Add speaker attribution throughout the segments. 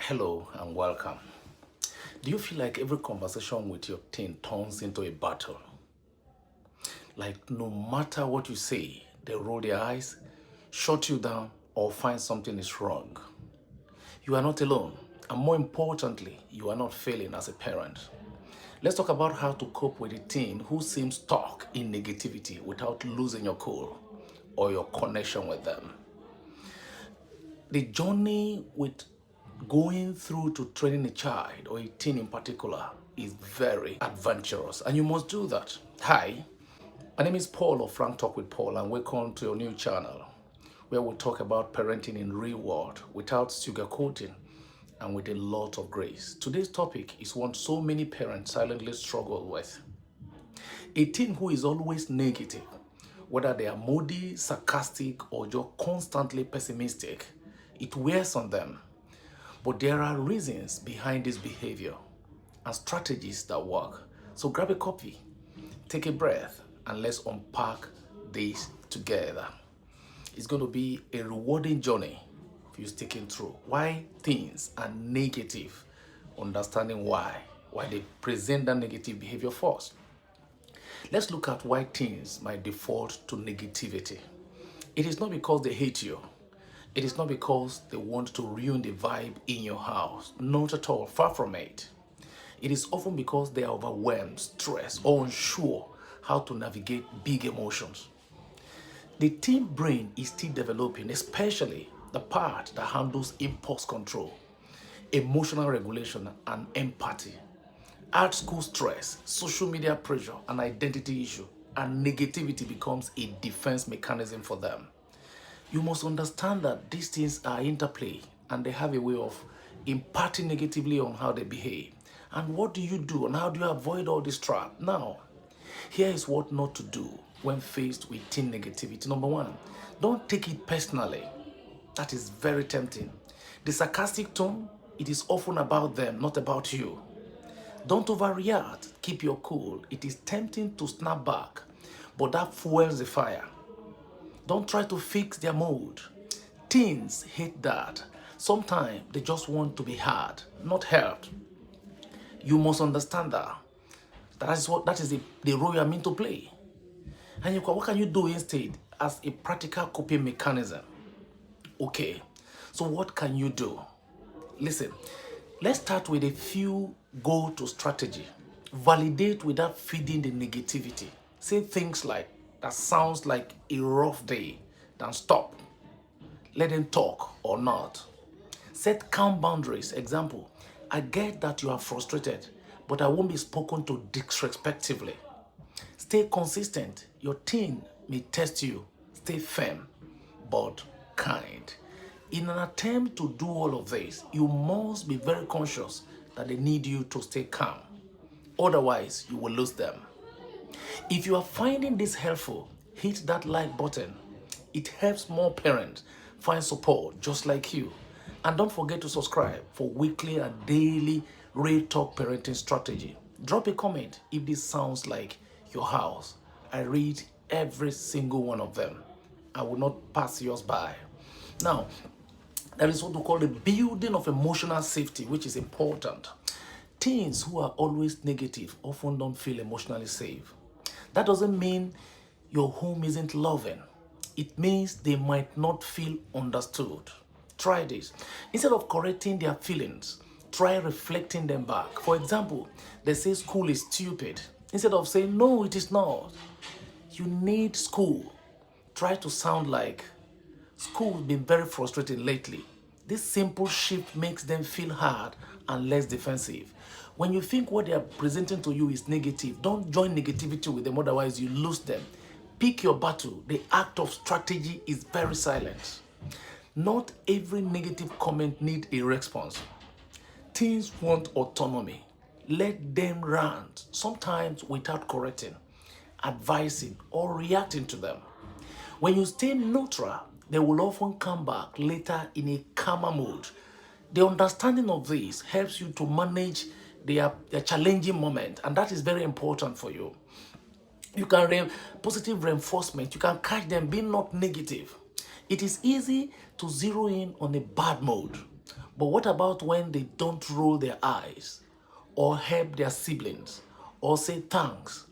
Speaker 1: Hello and welcome. Do you feel like every conversation with your teen turns into a battle? Like no matter what you say, they roll their eyes, shut you down, or find something is wrong? You are not alone, and more importantly, you are not failing as a parent. Let's talk about how to cope with a teen who seems stuck in negativity without losing your cool or your connection with them. The journey with going through to training a child or a teen in particular is very adventurous, and you must do that. Hi, my name is Paul of Frank Talk with Paul, and welcome to your new channel where we talk about parenting in real world without sugarcoating and with a lot of grace. Today's topic is one so many parents silently struggle with. A teen who is always negative, whether they are moody, sarcastic, or just constantly pessimistic, it wears on them. But there are reasons behind this behavior and strategies that work. So grab a copy, take a breath, and let's unpack this together. It's going to be a rewarding journey for you sticking through. Why things are negative, understanding why they present that negative behavior first. Let's look at why teens might default to negativity. It is not because they hate you. It is not because they want to ruin the vibe in your house. Not at all, far from it. It is often because they are overwhelmed, stressed, or unsure how to navigate big emotions. The teen brain is still developing, especially the part that handles impulse control, emotional regulation, and empathy. Add school stress, social media pressure, and identity issue, and negativity becomes a defense mechanism for them. You must understand that these things are interplay and they have a way of impacting negatively on how they behave. And what do you do and how do you avoid all this trap? Now, here is what not to do when faced with teen negativity. Number one, don't take it personally. That is very tempting. The sarcastic tone, it is often about them, not about you. Don't overreact. Keep your cool. It is tempting to snap back, but that fuels the fire. Don't try to fix their mood. Teens hate that. Sometimes they just want to be heard, not helped. You must understand that. That is the role you are meant to play. And what can you do instead as a practical coping mechanism? Okay, so what can you do? Listen, let's start with a few go-to strategy. Validate without feeding the negativity. Say things like, that sounds like a rough day. Then stop. Let them talk or not. Set calm boundaries. Example, I get that you are frustrated, but I won't be spoken to disrespectively. Stay consistent. Your teen may test you. Stay firm, but kind. In an attempt to do all of this, you must be very conscious that they need you to stay calm. Otherwise, you will lose them. If you are finding this helpful, hit that like button. It helps more parents find support just like you. And don't forget to subscribe for weekly and daily real talk parenting strategy. Drop a comment if this sounds like your house. I read every single one of them. I will not pass yours by. Now, there is what we call the building of emotional safety, which is important. Teens who are always negative often don't feel emotionally safe. That doesn't mean your home isn't loving. It means they might not feel understood. Try this. Instead of correcting their feelings, try reflecting them back. For example, they say school is stupid. Instead of saying, no, it is not. You need school. Try to sound like, school has been very frustrating lately. This simple shift makes them feel hard and less defensive. When you think what they are presenting to you is negative, don't join negativity with them, otherwise you lose them. Pick your battle. The act of strategy is very silent. Not every negative comment needs a response. Teens want autonomy. Let them rant, sometimes without correcting, advising, or reacting to them. When you stay neutral, they will often come back later in a calmer mood. The understanding of this helps you to manage their challenging moment, and that is very important for you. You can positive reinforcement. You can catch them being not negative. It is easy to zero in on a bad mode, But what about when they don't roll their eyes or help their siblings or say thanks?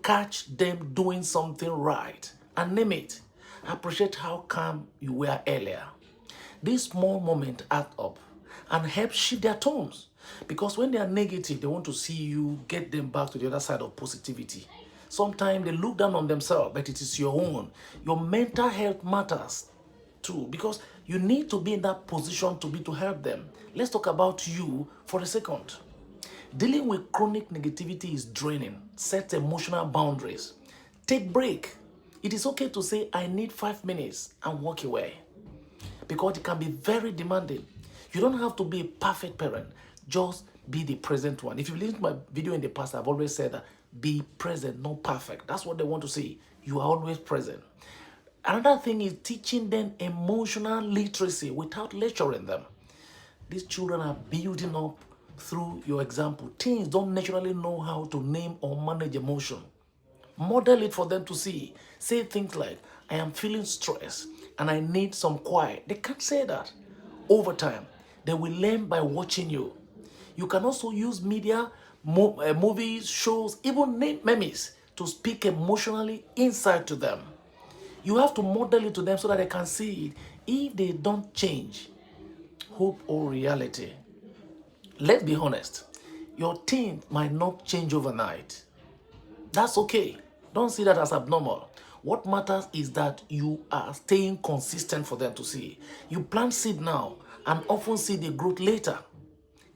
Speaker 1: Catch them doing something right and name it. Appreciate how calm you were earlier. These small moments add up and help shift their tones. Because when they are negative, they want to see you get them back to the other side of positivity. Sometimes they look down on themselves, but it is your own. Your mental health matters too, because you need to be in that position to help them. Let's talk about you for a second. Dealing with chronic negativity is draining. Set emotional boundaries. Take break. It is okay to say, I need 5 minutes and walk away, because it can be very demanding. You don't have to be a perfect parent. Just be the present one. If you listen to my video in the past, I've always said that be present, not perfect. That's what they want to see. You are always present. Another thing is teaching them emotional literacy without lecturing them. These children are building up through your example. Teens don't naturally know how to name or manage emotion. Model it for them to see. Say things like, I am feeling stressed and I need some quiet. They can't say that. Over time, they will learn by watching you. You can also use media, movies, shows, even memes to speak emotionally inside to them. You have to model it to them so that they can see it. If they don't change, hope or reality, let's be honest, your teen might not change overnight. That's okay. Don't see that as abnormal. What matters is that you are staying consistent for them to see. You plant seed now and often see the growth later.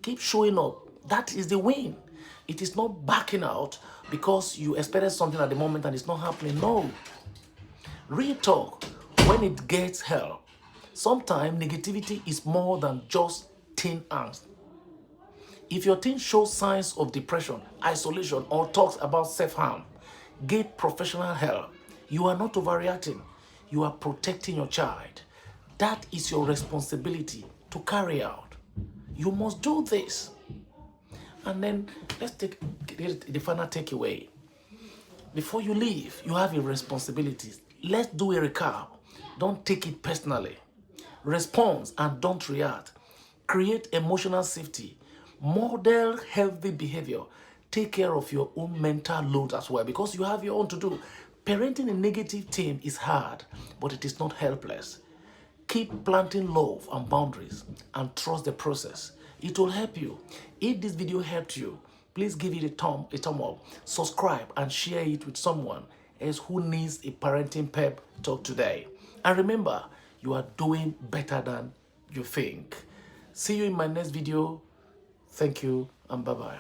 Speaker 1: Keep showing up. That is the win. It is not backing out because you expected something at the moment and it's not happening. No. Real talk, when it gets help, sometimes negativity is more than just teen angst. If your teen shows signs of depression, isolation, or talks about self-harm, get professional help. You are not overreacting. You are protecting your child. That is your responsibility to carry out. You must do this. And then let's take the final takeaway. Before you leave, you have a responsibility. Let's do a recap. Don't take it personally. Respond and don't react. Create emotional safety. Model healthy behavior. Take care of your own mental load as well, because you have your own to do. Parenting a negative teen is hard, but it is not helpless. Keep planting love and boundaries and trust the process. It will help you. If this video helped you, please give it a thumb up, subscribe and share it with someone else who needs a parenting pep talk today. And remember, you are doing better than you think. See you in my next video. Thank you and bye-bye.